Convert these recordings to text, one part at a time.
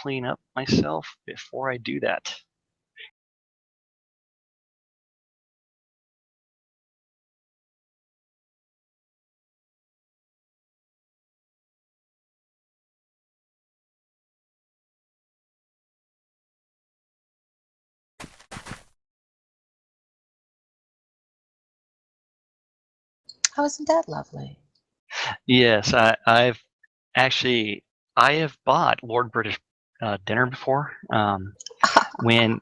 clean up myself before I do that. Oh, isn't that lovely? Yes, I have bought Lord British dinner before. When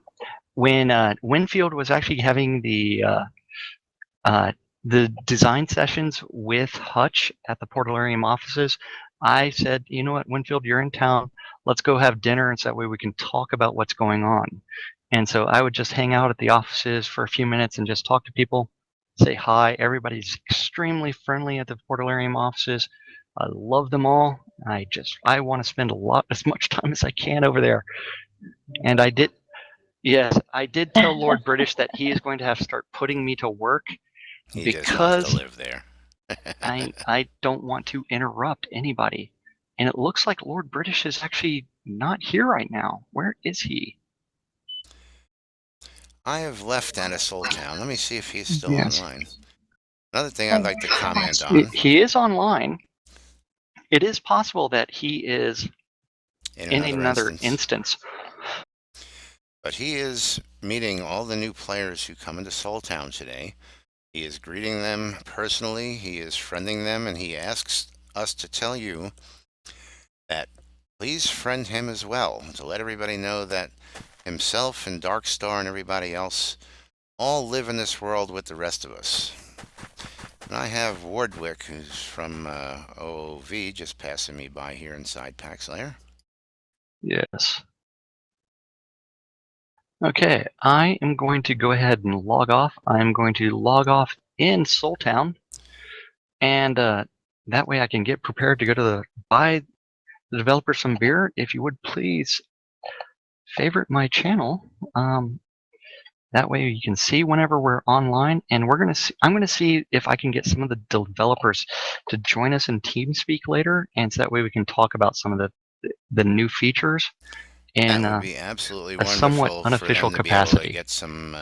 Winfield was actually having the design sessions with Hutch at the Portalarium offices, I said, you know what, Winfield, you're in town. Let's go have dinner, and so that way we can talk about what's going on. And so I would just hang out at the offices for a few minutes and just talk to people, say hi. Everybody's extremely friendly at the Portalarium offices. I love them all. I want to spend as much time as I can over there. And I did, yes, I did tell Lord British that he is going to have to start putting me to work He just wants to because live there. I don't want to interrupt anybody. And it looks like Lord British is actually not here right now. Where is he? I have left out of Soul Town. Let me see if he's still Yes. online. Another thing I'd like to comment Gotcha. on He is online. It is possible that he is in in another another instance. instance. But he is meeting all the new players who come into Soul Town today. He is greeting them personally, he is friending them, and he asks us to tell you that please friend him as well, to let everybody know that himself and Darkstar and everybody else all live in this world with the rest of us. And I have Wardwick, who's from OOV, just passing me by here inside Paxlayer. Yes. Okay, I am going to go ahead and log off. I'm going to log off in Soul Town, and that way I can get prepared to go to buy the developer some beer. If you would please favorite my channel. That way you can see whenever we're online, and I'm gonna see if I can get some of the developers to join us in TeamSpeak later, and so that way we can talk about some of the new features in That would be absolutely a somewhat wonderful for unofficial them to be able to capacity. get some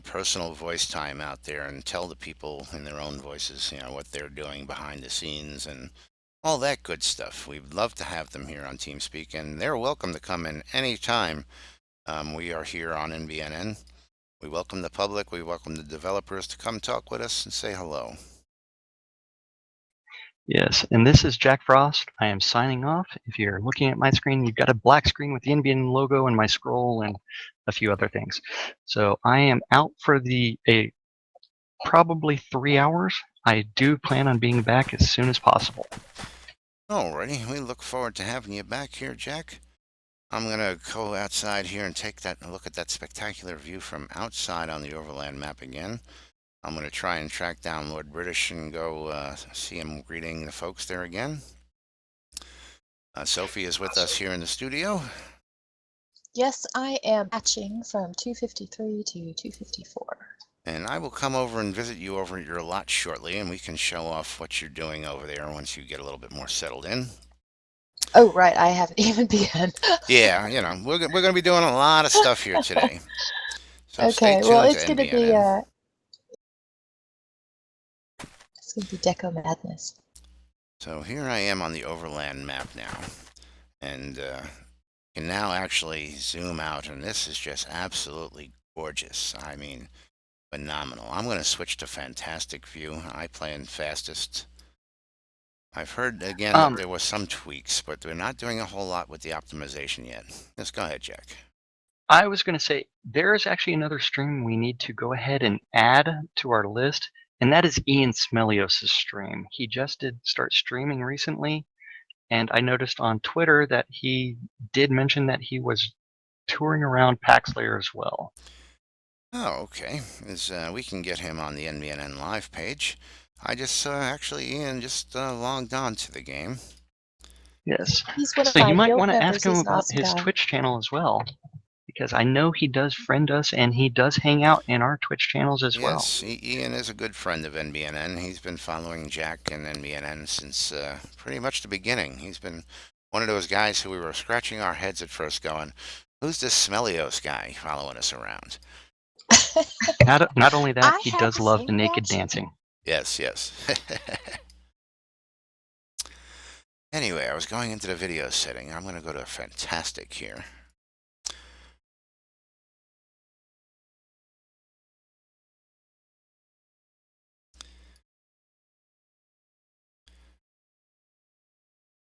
personal voice time out there and tell the people in their own voices, what they're doing behind the scenes and all that good stuff. We'd love to have them here on TeamSpeak, and they're welcome to come in any time. We are here on NBNN. We welcome the public, we welcome the developers to come talk with us and say hello. Yes, and this is Jack Frost. I am signing off. If you're looking at my screen, you've got a black screen with the NBN logo and my scroll and a few other things. So I am out for probably 3 hours. I do plan on being back as soon as possible. Alrighty, we look forward to having you back here, Jack. I'm going to go outside here and take a look at that spectacular view from outside on the overland map again. I'm going to try and track down Lord British and go see him greeting the folks there again. Sophie is with us here in the studio. Yes, I am batching from 253 to 254. And I will come over and visit you over at your lot shortly, and we can show off what you're doing over there once you get a little bit more settled in. Oh, right, I haven't even begun. Yeah, we're going to be doing a lot of stuff here today. So stay Okay, tuned well, to it's gonna NBNN. be Deco Madness. So here I am on the overland map now, and can now actually zoom out, and this is just absolutely gorgeous. I mean, phenomenal. I'm going to switch to fantastic view. I play in fastest. I've heard again that there was some tweaks, but they're not doing a whole lot with the optimization yet. Just go ahead, Jack. I was going to say there is actually another stream we need to go ahead and add to our list, and that is Ian Smelios' stream. He just did start streaming recently, and I noticed on Twitter that he did mention that he was touring around Paxlayer as well. Oh, okay. We can get him on the NBNN live page. I just actually Ian just logged on to the game. Yes. He's one of So you my might guild want to members. ask him He's an about awesome his guy. Twitch channel as well, because I know he does friend us and he does hang out in our Twitch channels as well. Yes, Ian is a good friend of NBNN. He's been following Jack and NBNN since pretty much the beginning. He's been one of those guys who we were scratching our heads at first going, who's this Smellios guy following us around? Not only that, I he had does the love same the naked reaction. dancing. Yes, yes. Anyway, I was going into the video setting. I'm going to go to Fantastic here.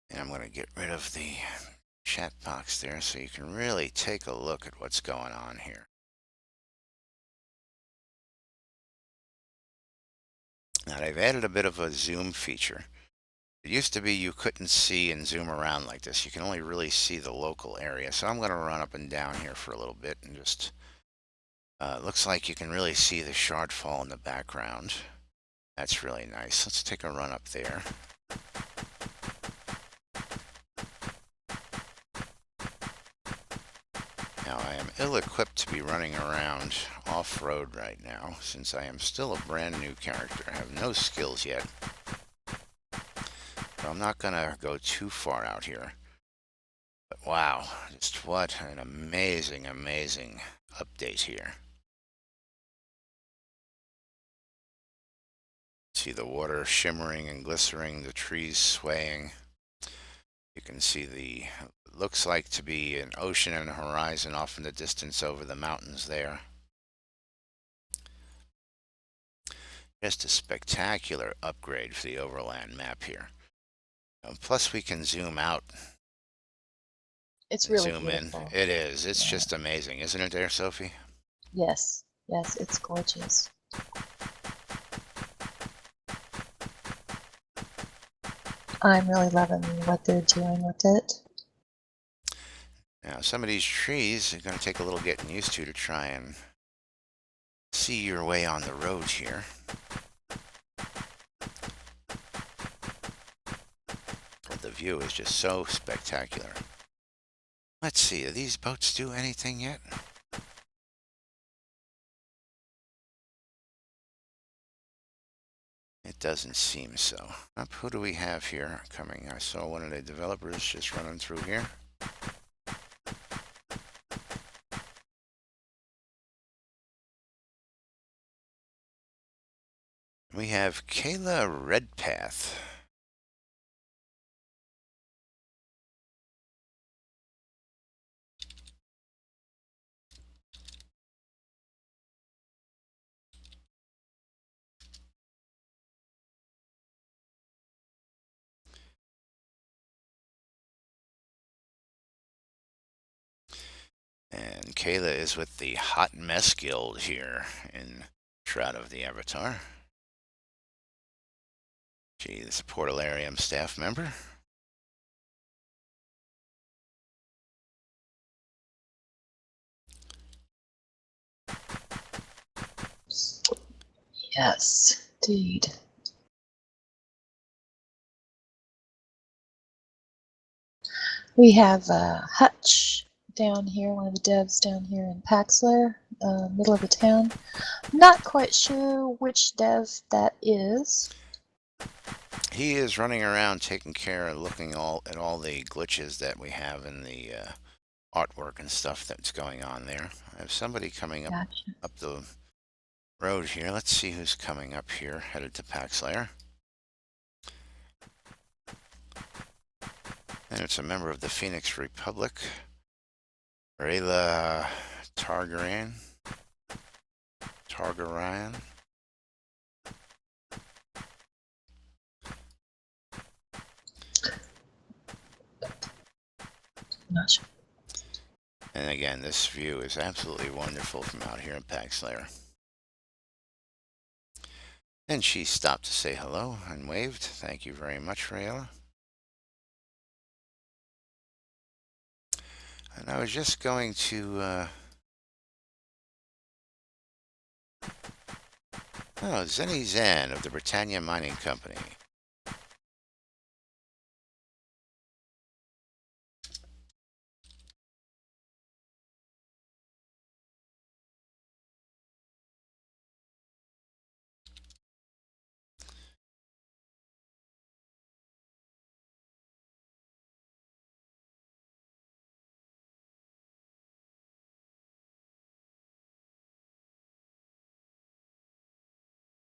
And I'm going to get rid of the chat box there so you can really take a look at what's going on here. Now they've added a bit of a zoom feature. It used to be you couldn't see and zoom around like this. You can only really see the local area. So I'm going to run up and down here for a little bit and just, looks like you can really see the shard fall in the background. That's really nice. Let's take a run up there. Now I am ill-equipped to be running around off-road right now since I am still a brand new character. I have no skills yet. So I'm not going to go too far out here. But wow, just what an amazing, amazing update here. See the water shimmering and glistening, the trees swaying. You can see the, looks like to be an ocean and a horizon off in the distance over the mountains there. Just a spectacular upgrade for the overland map here. Plus we can zoom out It's and really zoom in. beautiful. It is. It's Yeah. just amazing, isn't it there, Sophie? Yes, yes, it's gorgeous. I'm really loving what they're doing with it. Now, some of these trees are going to take a little getting used to try and see your way on the road here. But the view is just so spectacular. Let's see, do these boats do anything yet? It doesn't seem so. Who do we have here coming? I saw one of the developers just running through here. We have Kayla Redpath. And Kayla is with the Hot Mess Guild here in Shroud of the Avatar. She is a Portalarium staff member. Yes, indeed. We have Hutch down here, one of the devs down here in Paxler, middle of the town. Not quite sure which dev that is. He is running around taking care and looking at all the glitches that we have in the artwork and stuff that's going on there. I have somebody coming up the road here. Let's see who's coming up here, headed to Paxlayer. And it's a member of the Phoenix Republic, Rayla Targaryen. Not sure. And again, this view is absolutely wonderful from out here in Paxlayer. And she stopped to say hello and waved. Thank you very much, Rayla. And I was just going to, Zenny Zen of the Britannia Mining Company.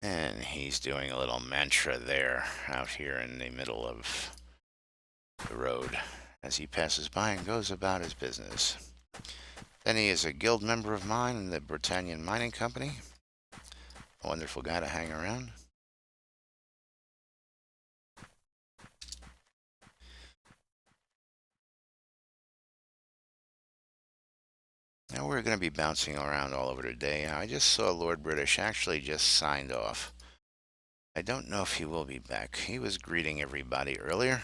And he's doing a little mantra there out here in the middle of the road as he passes by and goes about his business. Then he is a guild member of mine in the Britannian Mining Company. A wonderful guy to hang around. Now we're going to be bouncing around all over today. I just saw Lord British actually just signed off. I don't know if he will be back. He was greeting everybody earlier.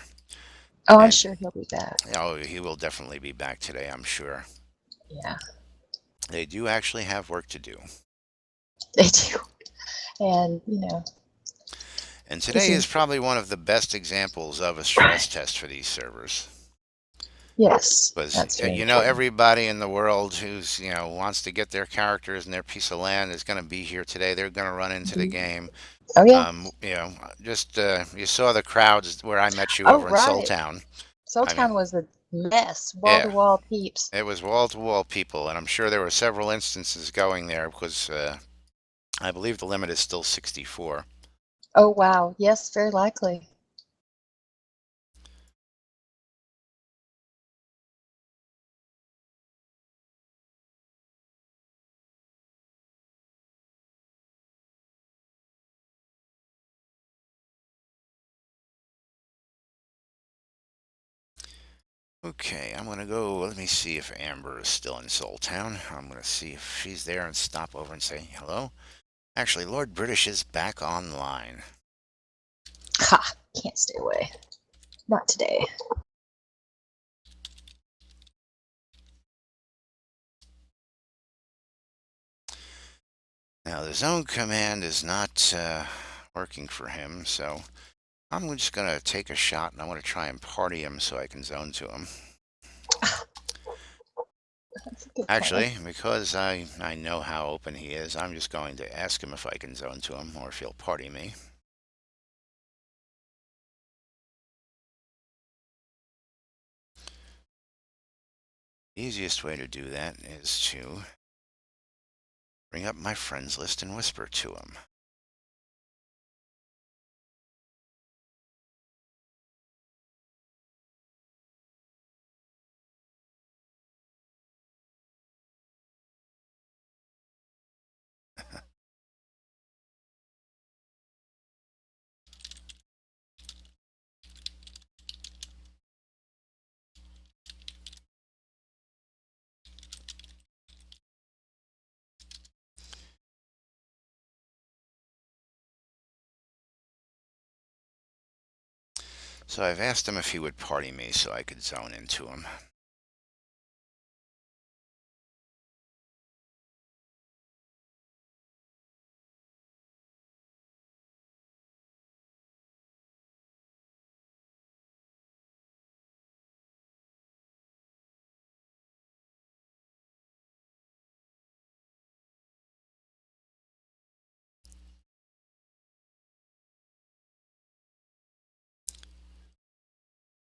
Oh, I'm And sure he'll be back. oh, he will definitely be back today, I'm sure. Yeah, They do actually have work to do. they do. And, And he today is seems, probably one of the best examples of a stress test for these servers. yes, Because, that's very important. everybody in the world who's, wants to get their characters and their piece of land is going to be here today. They're going to run into the Mhm. game. Oh, yeah. Just, you saw the crowds where I met you Oh, over in right. Town. I mean, Soultown was a mess, wall to yeah, wall peeps. it was wall to wall people. And I'm sure there were several instances going there because I believe the limit is still 64. Oh, wow. Yes, very likely. Okay, I'm gonna go. Let me see if Amber is still in Soul Town. I'm gonna see if she's there and stop over and say hello. Actually, Lord British is back online. Ha! Can't stay away. Not today. Now, the zone command is not working for him, so I'm just gonna take a shot and I want to try and party him so I can zone to him. That's a good plan. Actually, because I know how open he is, I'm just going to ask him if I can zone to him or if he'll party me. The easiest way to do that is to bring up my friends list and whisper to him. So I've asked him if he would party me so I could zone into him.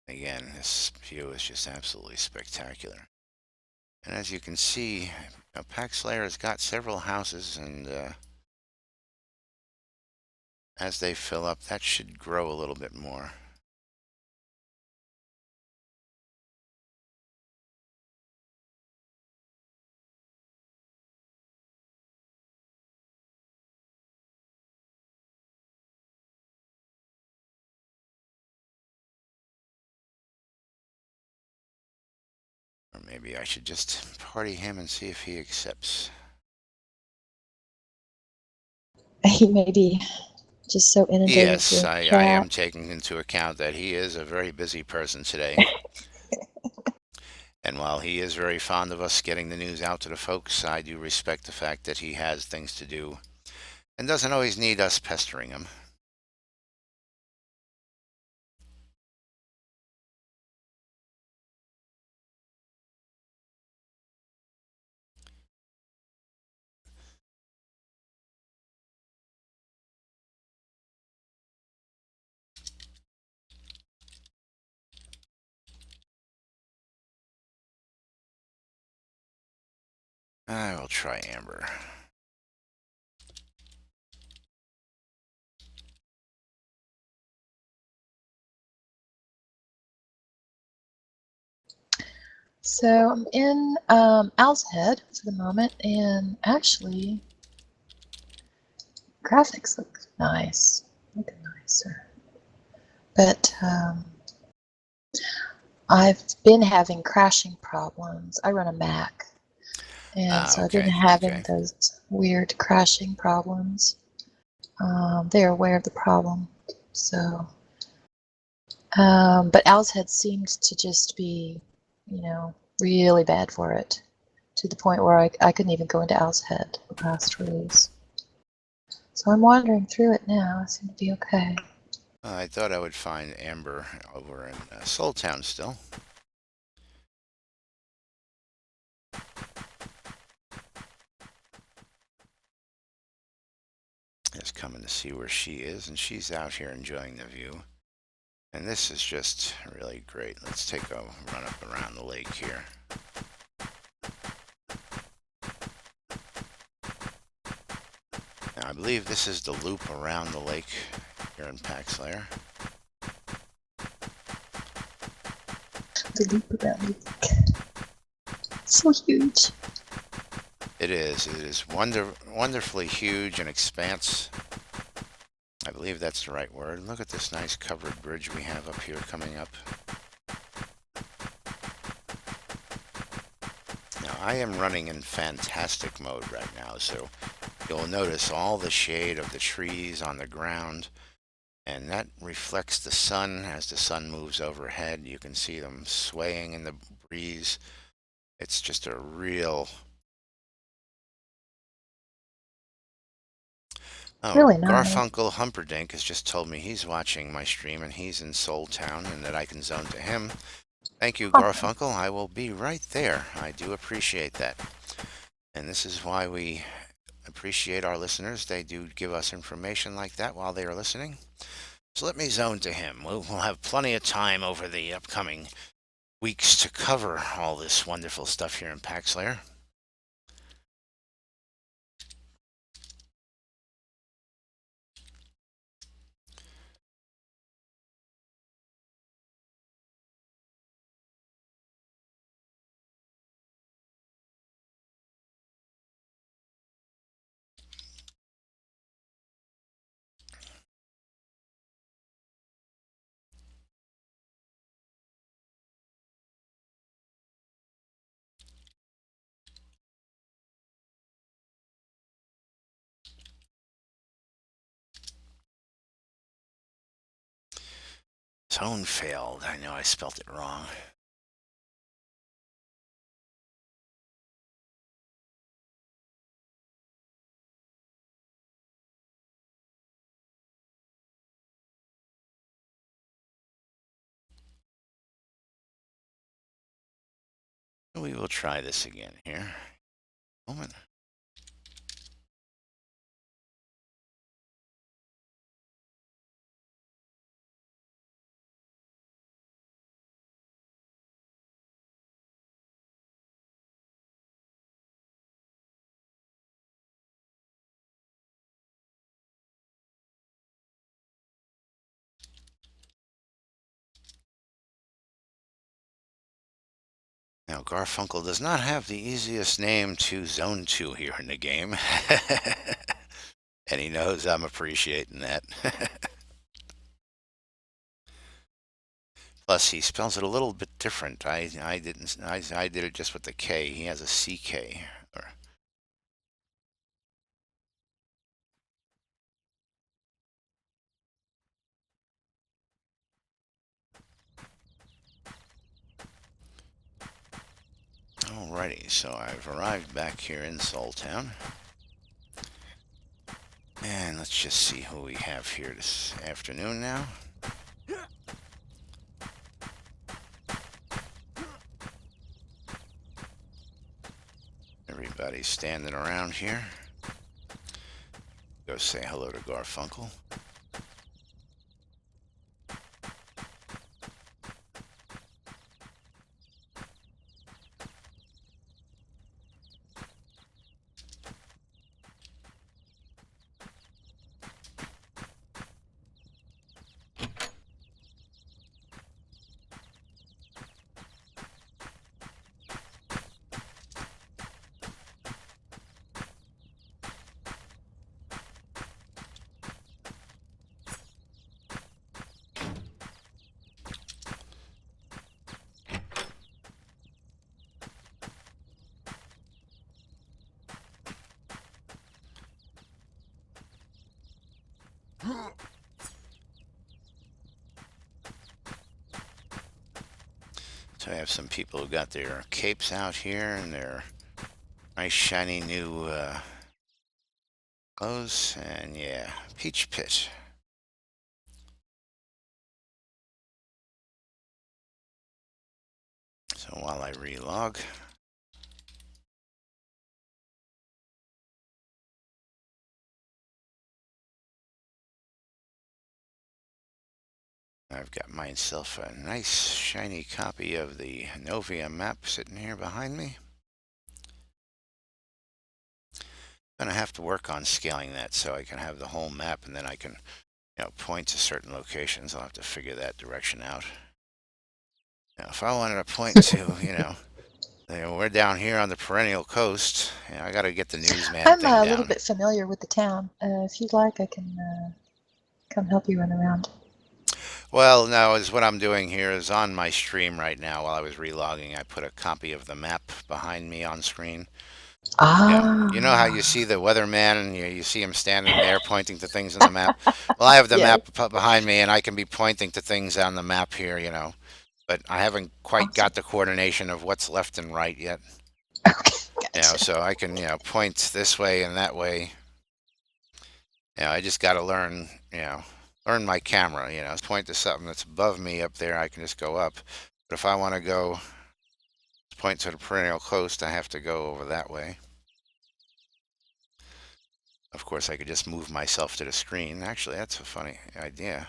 Again, this view is just absolutely spectacular. And as you can see, Pack Slayer has got several houses, and as they fill up, that should grow a little bit more. Or maybe I should just party him and see if he accepts. He may be just so inundated Yes, with I chat. am taking into account that he is a very busy person today. And while he is very fond of us getting the news out to the folks, I do respect the fact that he has things to do and doesn't always need us pestering him. I will try Amber. So I'm in Owl's Head for the moment, and actually, graphics look nice. Look nicer. But I've been having crashing problems. I run a Mac, and so I've been Okay, having okay. those weird crashing problems. They're aware of the problem, so. But Owl's Head seemed to just be, really bad for it, to the point where I couldn't even go into Owl's Head, the last release. So I'm wandering through it now. I seem to be okay. I thought I would find Amber over in Soul Town still. Just coming to see where she is, and she's out here enjoying the view. And this is just really great. Let's take a run up around the lake here. Now, I believe this is the loop around the lake here in Paxlayer. The loop around the lake. So huge. It is. It is wonderfully huge and expanse. I believe that's the right word. Look at this nice covered bridge we have up here coming up. Now, I am running in fantastic mode right now, so you'll notice all the shade of the trees on the ground, and that reflects the sun. As the sun moves overhead, you can see them swaying in the breeze. It's just a real... Oh, Really nice. Garfunkel Humperdinck has just told me he's watching my stream and he's in Soul Town and that I can zone to him. Thank you, Awesome. Garfunkel. I will be right there. I do appreciate that. And this is why we appreciate our listeners. They do give us information like that while they are listening. So let me zone to him. We'll have plenty of time over the upcoming weeks to cover all this wonderful stuff here in Paxlayer. Zone failed. I know I spelt it wrong. We will try this again here. Moment. Now, Garfunkel does not have the easiest name to zone to here in the game. And he knows I'm appreciating that. Plus, he spells it a little bit different. I didn't. I did it just with the K. He has a CK. Alrighty, so I've arrived back here in Soul Town. And let's just see who we have here this afternoon now. Everybody's standing around here. Go say hello to Garfunkel. So I have some people who got their capes out here and their nice shiny new clothes. And yeah, Peach Pit. So while I relog, I've got myself a nice shiny copy of the Novia map sitting here behind me. Gonna have to work on scaling that so I can have the whole map, and then I can, point to certain locations. I'll have to figure that direction out. Now, if I wanted to point to, we're down here on the perennial coast, and I got to get the newsman I'm thing a little down. bit familiar with the town. If you'd like, I can come help you run around. Well, no, is what I'm doing here is on my stream right now. While I was relogging, I put a copy of the map behind me on screen. Yeah, you know how you Ah, see the weatherman and you see him standing there pointing to things on the map? Well, I have the yes. map behind me and I can be pointing to things on the map here, but I haven't quite Awesome. got the coordination of what's left and right yet. Okay, gotcha. So I can, point this way and that way. I just got to learn my camera, point to something that's above me up there, I can just go up. But if I want to go point to the perennial coast, I have to go over that way. Of course, I could just move myself to the screen. Actually, that's a funny idea.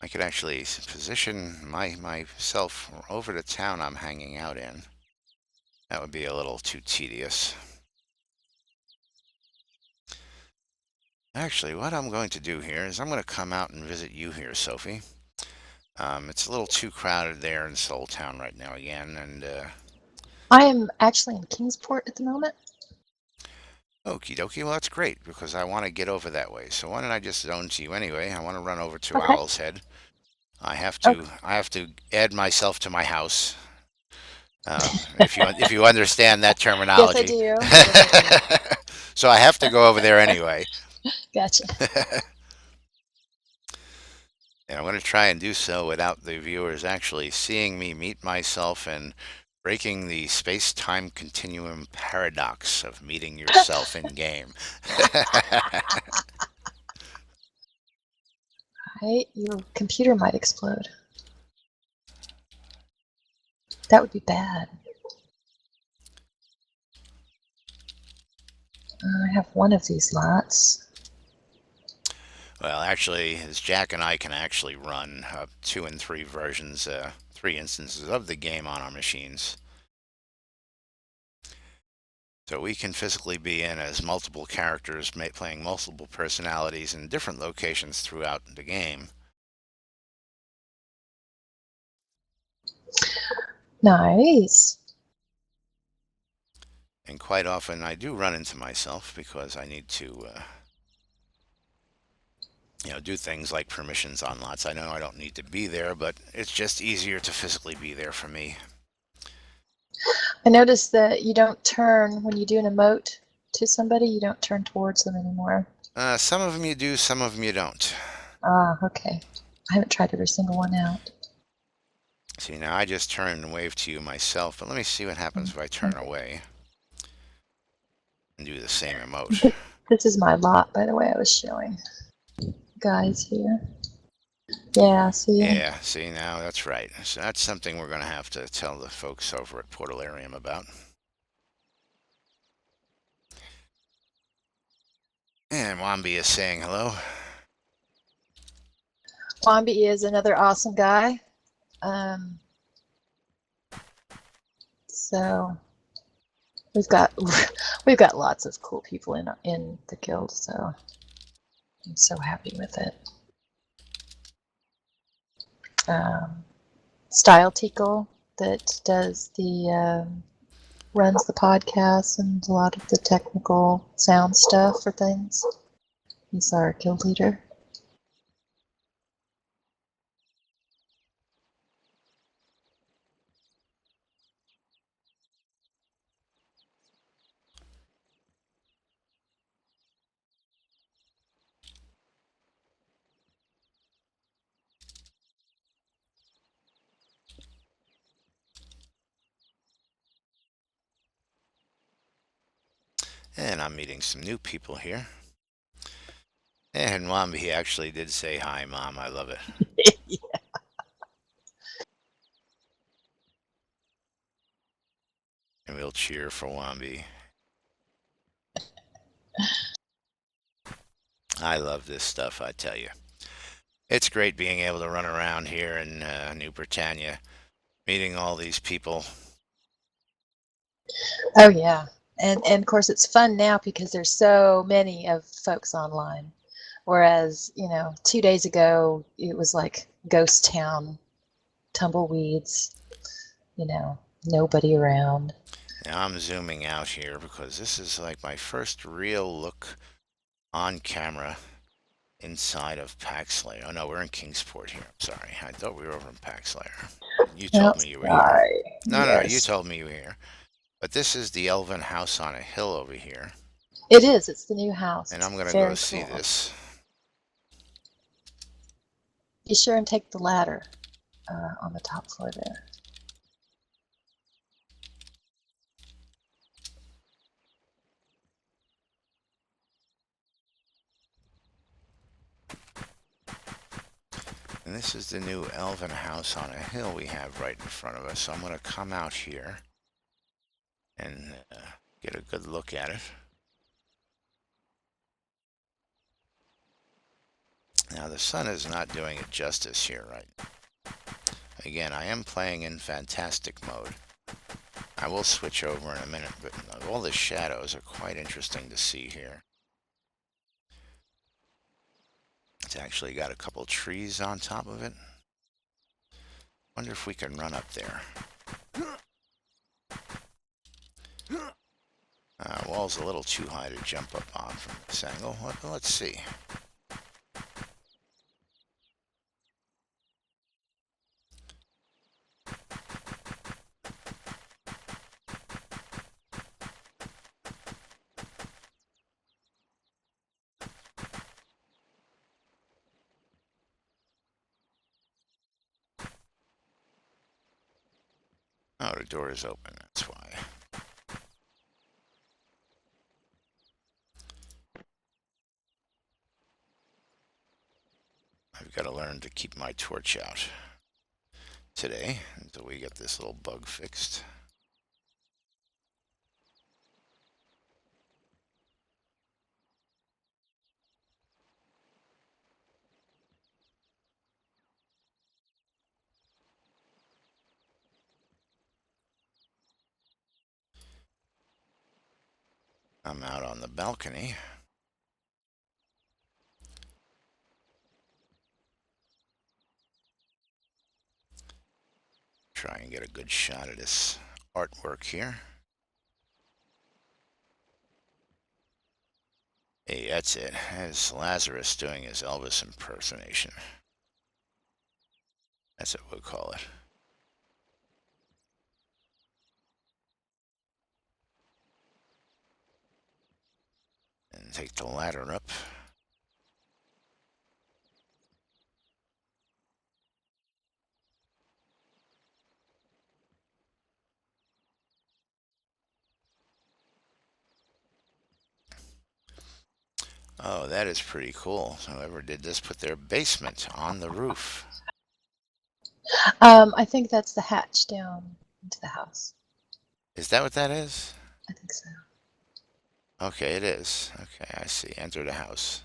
I could actually position myself over the town I'm hanging out in. That would be a little too tedious. Actually, what I'm going to do here is I'm going to come out and visit you here, Sophie. It's a little too crowded there in Soul Town right now again, and I am actually in Kingsport at the moment. okie dokie. Well, that's great because I want to get over that way. So why don't I just zone to you anyway? I want to run over to Okay. Owl's Head. I have Okay. to I have to add myself to my house. If you understand that Yes, I terminology. do. Yes, I do. So I have to go over there anyway. Gotcha. And I'm going to try and do so without the viewers actually seeing me meet myself and breaking the space-time continuum paradox of meeting yourself in game. Right? Your computer might explode. That would be bad. I have one of these lots. Well, actually, as Jack and I can actually run 2 and 3 versions, 3 instances of the game on our machines. So we can physically be in as multiple characters, playing multiple personalities in different locations throughout the game. Nice. And quite often I do run into myself because I need to, do things like permissions on lots. I know I don't need to be there, but it's just easier to physically be there for me. I noticed that you don't turn when you do an emote to somebody, you don't turn towards them anymore. Some of them you do, some of them you don't. Ah, okay. I haven't tried every single one out. See, now I just turn and wave to you myself, but let me see what happens if I turn Okay. away and do the same emote. This is my lot, by the way, I was showing guys here. Yeah, see? Yeah, see, now that's right. So that's something we're going to have to tell the folks over at Portalarium about. And Wambi is saying hello. Wambi is another awesome guy. So we've got we've got lots of cool people in the guild, so I'm so happy with it. Style Tickle that does the runs the podcast and a lot of the technical sound stuff for things. He's our guild leader. And I'm meeting some new people here. And Wambi actually did say hi, Mom. I love it. And we'll cheer for Wambi. I love this stuff, I tell you. It's great being able to run around here in New Britannia, meeting all these people. Oh yeah, and of course it's fun now because there's so many of folks online. Whereas 2 days ago it was like ghost town, tumbleweeds, nobody around. Now I'm zooming out here because this is like my first real look on camera inside of Paxlayer. Oh no, we're in Kingsport here. I'm sorry. I thought we were over in Paxlayer. You Oh, told me you were here. sorry. No, you Yes, told me you were here. But this is the Elven House on a hill over here. it is. It's the new house. And I'm It's going to go very see cool. this. Be sure and take the ladder on the top floor there. And this is the new Elven House on a hill we have right in front of us. So I'm going to come out here and get a good look at it. Now the sun is not doing it justice here, right? Again, I am playing in fantastic mode. I will switch over in a minute, but all the shadows are quite interesting to see here. It's actually got a couple trees on top of it. Wonder if we can run up there. Wall's a little too high to jump up on from this angle. Let's see. Oh, the door is open, that's why. I've got to learn to keep my torch out today until we get this little bug fixed. I'm out on the balcony. Try and get a good shot at this artwork here. Hey, that's it. That's Lazarus doing his Elvis impersonation. That's what we'll call it. And take the ladder up. Oh, that is pretty cool. Whoever did this put their basement on the roof. I think that's the hatch down into the house. Is that what that is? I think so. Okay, it is. Okay, I see. Enter the house.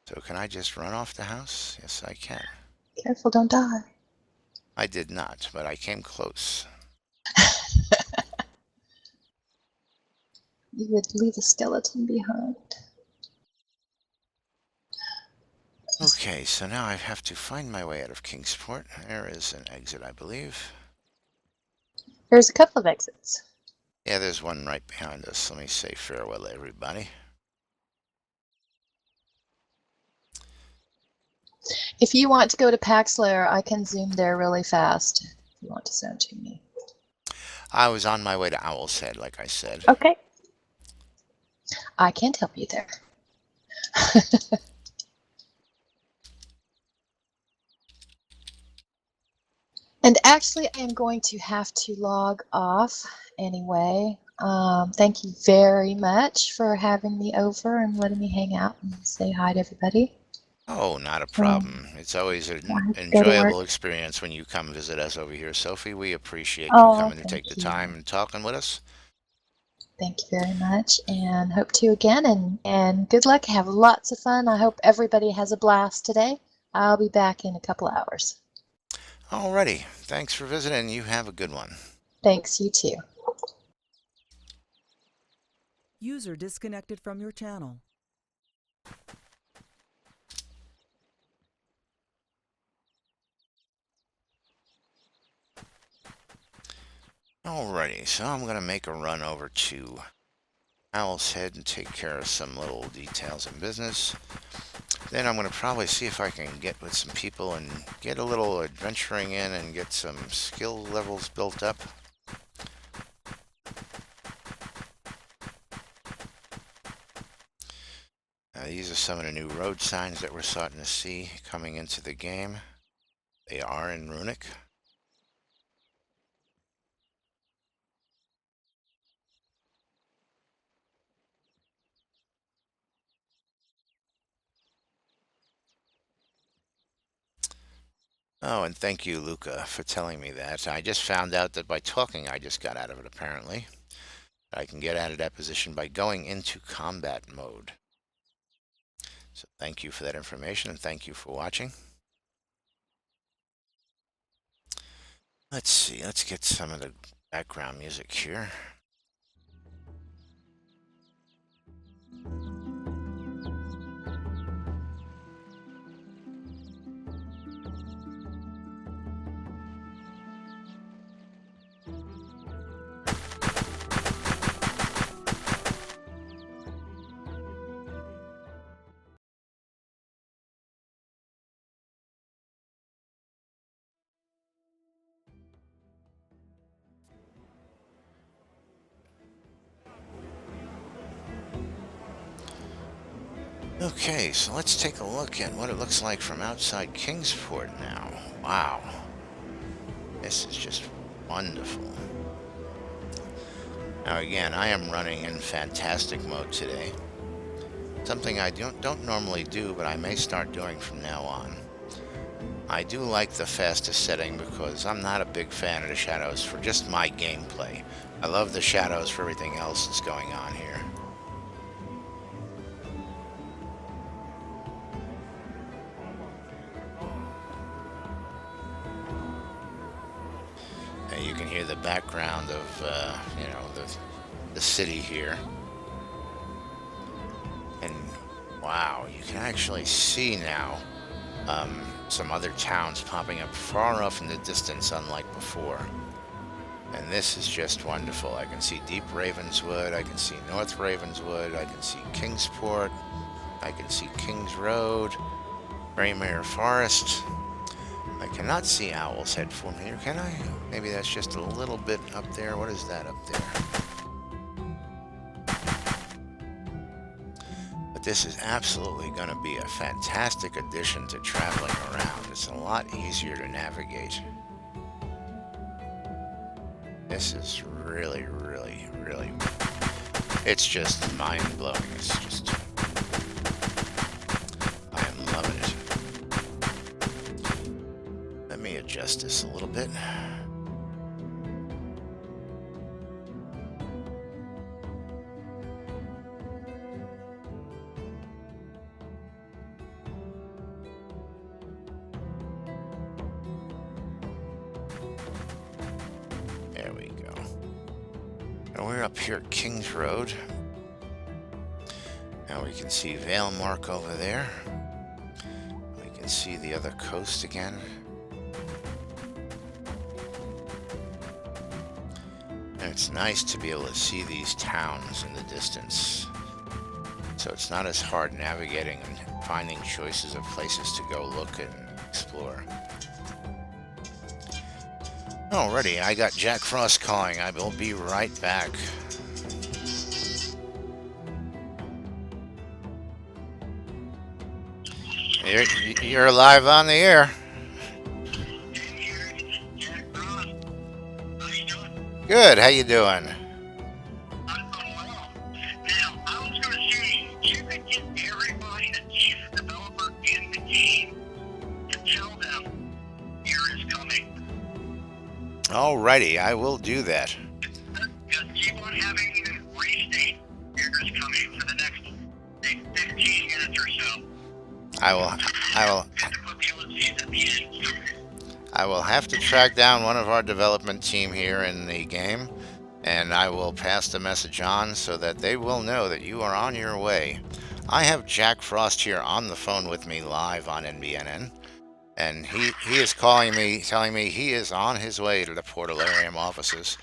So can I just run off the house? Yes, I can. Careful, don't die. I did not, but I came close. You would leave a skeleton behind. Okay, so now I have to find my way out of Kingsport. There is an exit, I believe. There's a couple of exits. Yeah, there's one right behind us. Let me say farewell, everybody. If you want to go to Paxlayer, I can zoom there really fast if you want to send to me. I was on my way to Owl's Head, like I said. Okay. I can't help you there. And actually, I am going to have to log off anyway. Thank you very much for having me over and letting me hang out and say hi to everybody. Oh, not a Um, problem. It's always an I have to go to work. enjoyable experience when you come visit us over here, Sophie. We appreciate you Oh, coming to take the thank time you. and talking with us. Thank you very much, and hope to again. And good luck. Have lots of fun. I hope everybody has a blast today. I'll be back in a couple of hours. Alrighty. Thanks for visiting. You have a good one. Thanks, you too. User disconnected from your channel. Alrighty, so I'm going to make a run over to Owl's Head and take care of some little details in business. Then I'm going to probably see if I can get with some people and get a little adventuring in and get some skill levels built up. These are some of the new road signs that we're starting to see coming into the game. They are in Runic. Oh, and thank you, Luca, for telling me that. I just found out that by talking, I just got out of it, apparently. I can get out of that position by going into combat mode. So thank you for that information, and thank you for watching. Let's see, let's get some of the background music here. Okay, so let's take a look at what it looks like from outside Kingsport now. Wow. This is just wonderful. Now again, I am running in fantastic mode today. Something I don't normally do, but I may start doing from now on. I do like the fastest setting because I'm not a big fan of the shadows for just my gameplay. I love the shadows for everything else that's going on here. And you can hear the background of, you know, the city here. And wow, you can actually see now some other towns popping up far off in the distance, unlike before. And this is just wonderful. I can see Deep Ravenswood, I can see North Ravenswood, I can see Kingsport, I can see Kings Road, Braemere Forest. I cannot see Owl's Head from here, can I? Maybe that's just a little bit up there. What is that up there? But this is absolutely going to be a fantastic addition to traveling around. It's a lot easier to navigate. This is really, really, really, it's just mind-blowing. It's just, I am loving it. Let me adjust this a little bit. There we go. Now we're up here at Kings Road. Now we can see Vale Mark over there. We can see the other coast again. And it's nice to be able to see these towns in the distance. So it's not as hard navigating and finding choices of places to go look and explore. Alrighty, I got Jack Frost calling. I will be right back. You're live on the air. Good, how you doing? Alrighty, I will do that. Just keep on having restate errors coming for the next, say, 15 minutes or so. I will And to put the ellipses at the end. I will have to track down one of our development team here in the game, and I will pass the message on so that they will know that you are on your way. I have Jack Frost here on the phone with me live on NBNN, and he is calling me, telling me he is on his way to the Portalarium offices,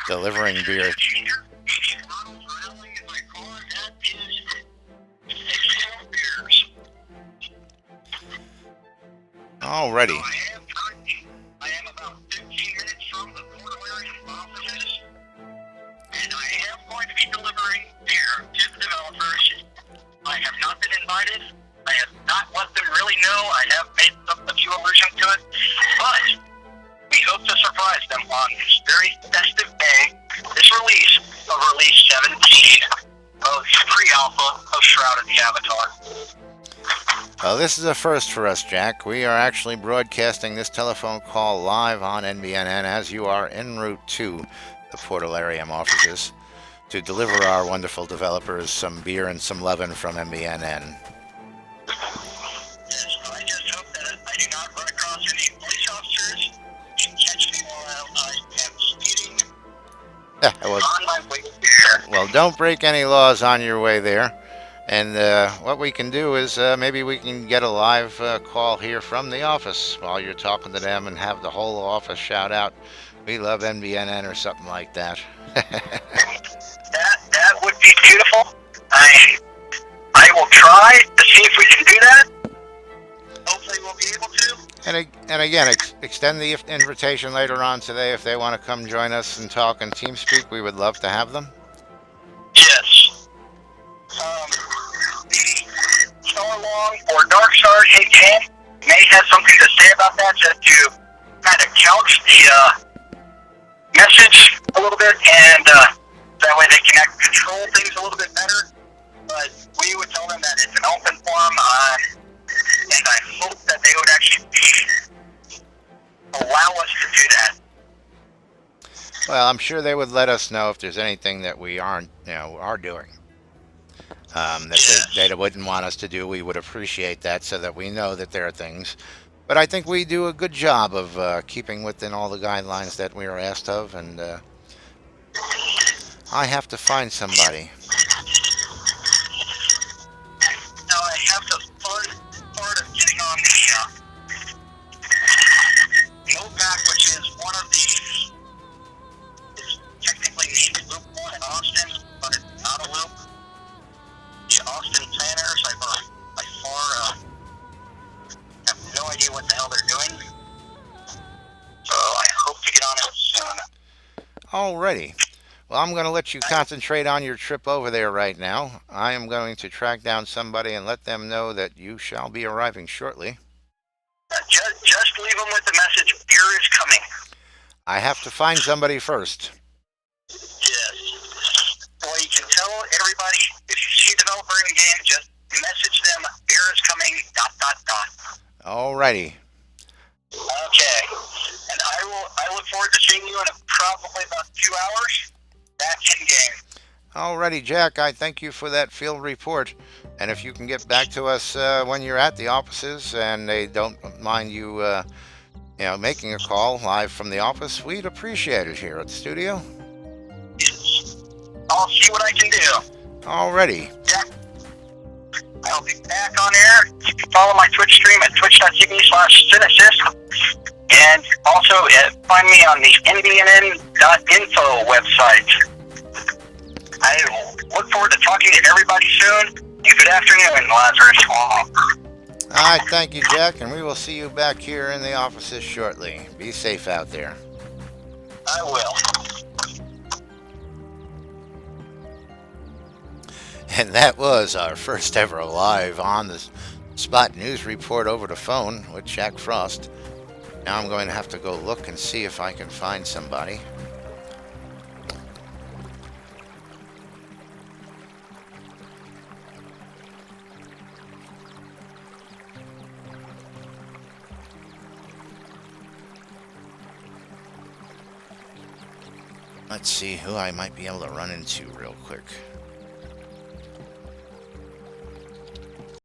delivering beer. Alrighty. I am about 15 minutes from the Portalarium offices, and I am going to be delivering beer to the developers. I have not been invited. I have not let them really know. I have made a few allusions to it, but we hope to surprise them on this very festive day, this release of Release 17 of pre-alpha of Shroud of the Avatar. Well, this is a first for us, Jack. We are actually broadcasting this telephone call live on NBNN as you are en route to the Portalarium offices to deliver our wonderful developers some beer and some lovin' from NBNN. Yes, I just hope that I do not run across any police officers and catch me while I am speeding on my way there. Well, don't break any laws on your way there. And what we can do is maybe we can get a live call here from the office while you're talking to them and have the whole office shout out, "We love NBNN" or something like that. That would be beautiful. I will try to see if we can do that. Hopefully we'll be able to. And again, extend the invitation later on today if they want to come join us and talk in TeamSpeak. We would love to have them. Yes. The Starlong or Darkstar 810 may have something to say about that, just to kind of couch the message a little bit, and that way they can control things a little bit better. But we would tell them that it's an open forum, and I hope that they would actually allow us to do that. Well, I'm sure they would let us know if there's anything that we are doing. That they wouldn't want us to do. We would appreciate that so that we know that there are things. But I think we do a good job of keeping within all the guidelines that we are asked of, and I have to find somebody. Now I have the fun part of getting on the NOPAC, which is one of the, it's technically named Loop 1 in Austin, but it's not a loop. The Austin planners, by far, have no idea what the hell they're doing. So I hope to get on it soon. Alrighty. Well, I'm going to let you concentrate on your trip over there right now. I am going to track down somebody and let them know that you shall be arriving shortly. Just leave them with the message, beer is coming. I have to find somebody first. Yes. Well, you can tell everybody, if you see a developer in the game, just message them, beer is coming, ... Alrighty. Okay. And I look forward to seeing you in probably about 2 hours back in game. Alrighty, Jack, I thank you for that field report. And if you can get back to us when you're at the offices and they don't mind you, making a call live from the office, we'd appreciate it here at the studio. I'll see what I can do. Alrighty. Yeah. I'll be back on air. You can follow my Twitch stream at twitch.tv/Cinesys. And also find me on the NBNN.info website. I look forward to talking to everybody soon. Good afternoon, Lazarus. Alright, thank you, Jack, and we will see you back here in the offices shortly. Be safe out there. I will. And that was our first ever live on the spot news report over the phone with Jack Frost. Now I'm going to have to go look and see if I can find somebody. Let's see who I might be able to run into real quick.